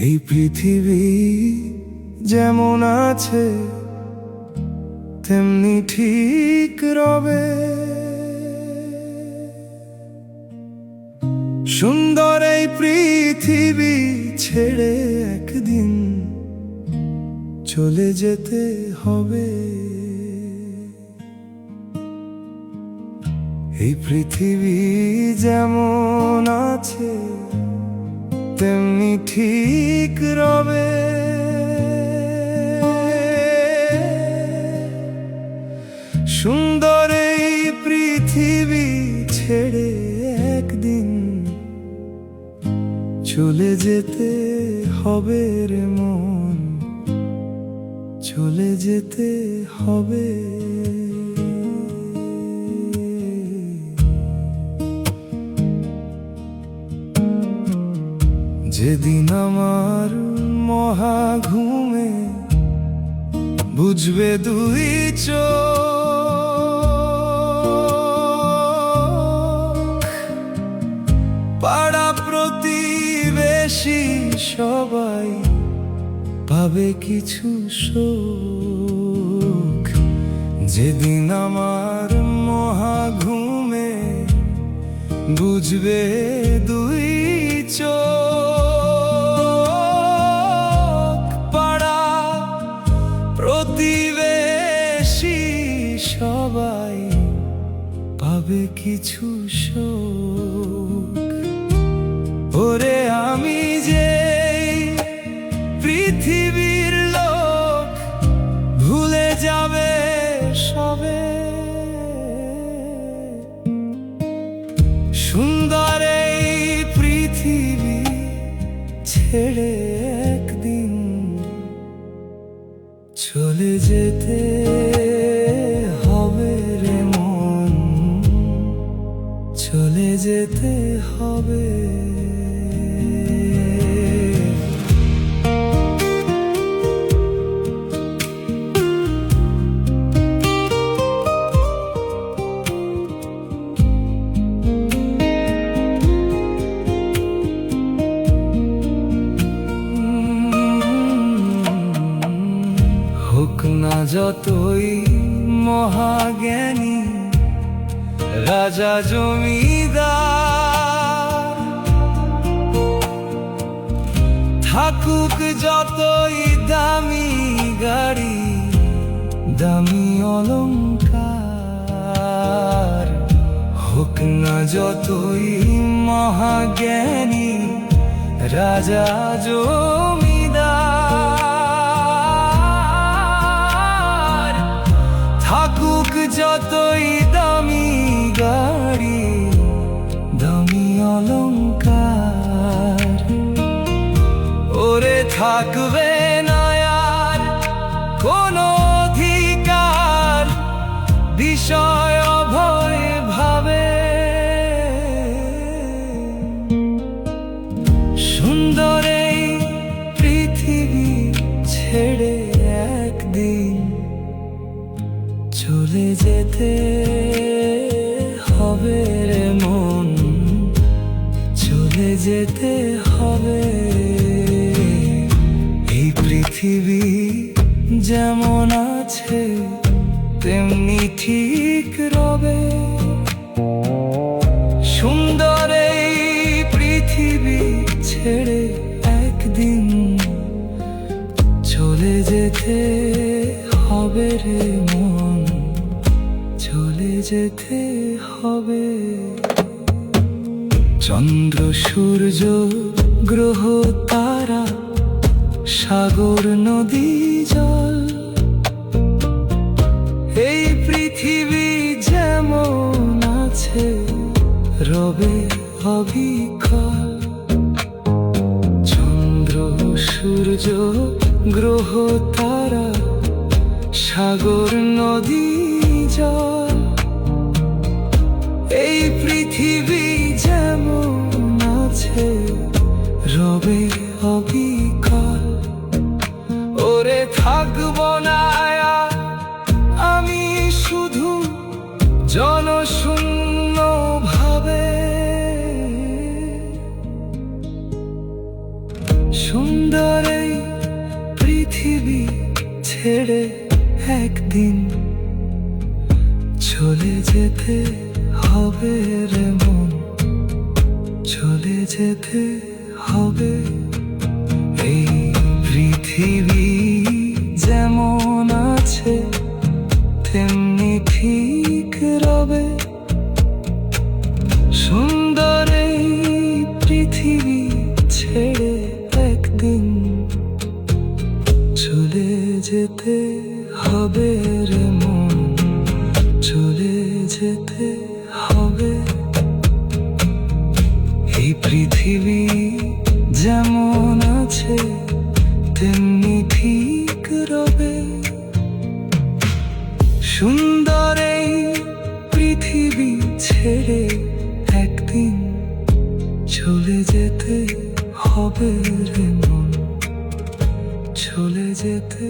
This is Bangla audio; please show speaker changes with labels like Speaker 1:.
Speaker 1: এই পৃথিবী যেমন আছে তেমনি ঠিক রবে। সুন্দর এই পৃথিবী ছেড়ে একদিন চলে যেতে হবে। এই পৃথিবী যেমন আছে তেমনি ঠিক রবে। সুন্দর এই পৃথিবী ছেড়ে একদিন চলে যেতে হবে রে মন, চলে যেতে হবে। যেদিন আমার মহা ঘুমে বুঝবে দুই চোখ, পাড়া প্রতিবেশী সবাই পাবে কিছু সুখ। যেদিন আমার মহা ঘুমে বুঝবে দুই চোখ, পাড়া প্রতিবেশী সবাই পাবে কিছু সুখ। ওরে আমি যে পৃথিবীর লোক ভুলে যাবে সবে। সুন্দর এই পৃথিবী ছেড়ে একদিন চলে যেতে হবে রে মন, চলে যেতে হবে। হোক না যতই মহাজ্ঞানী রাজা জমিদার, থাকুক যতই দামি গাড়ি দামি অলংকার, হোক না যতই মহাজ্ঞানী রাজা জমিদার, থাকুক যতই দামি গাড়ি দামি অলংকার, ওরে থাকবে না আর কোনো অধিকার বিষয় অভয় ভাবে। সুন্দর এই পৃথিবী ছেড়ে একদিন চলে যেতে হবে রে মন, চলে যেতে হবে। এই পৃথিবী যেমন আছে তেমনি ঠিক রবে। সুন্দর এই পৃথিবী ছেড়ে একদিন চলে যেতে হবে রে মন, চলে যেতে হবে। চন্দ্র সূর্য গ্রহ তারা সাগর নদী জল, এই পৃথিবী যেমন আছে রবে অবিকল। চন্দ্র সূর্য গ্রহ তারা সাগর নদী জল, এই পৃথিবী যেমন আছে রবে অবিকল। ওরে থাকব না আমি শুধু জনশূন্য ভাবে। সুন্দর এই পৃথিবী ছেড়ে একদিন চলে যেতে হবে রে মন, চলে যেতে হবে। এই পৃথিবী যেমন আছে তেমনি ঠিক রবে। সুন্দর এই পৃথিবী ছেড়ে একদিন চলে যেতে হবে রে মন, চলে যেতে হবে। এই পৃথিবী যেমন আছে তেমনি ঠিক রবে। সুন্দর এই পৃথিবী ছেড়ে একদিন চলে যেতে হবে রে মন, চলে যেতে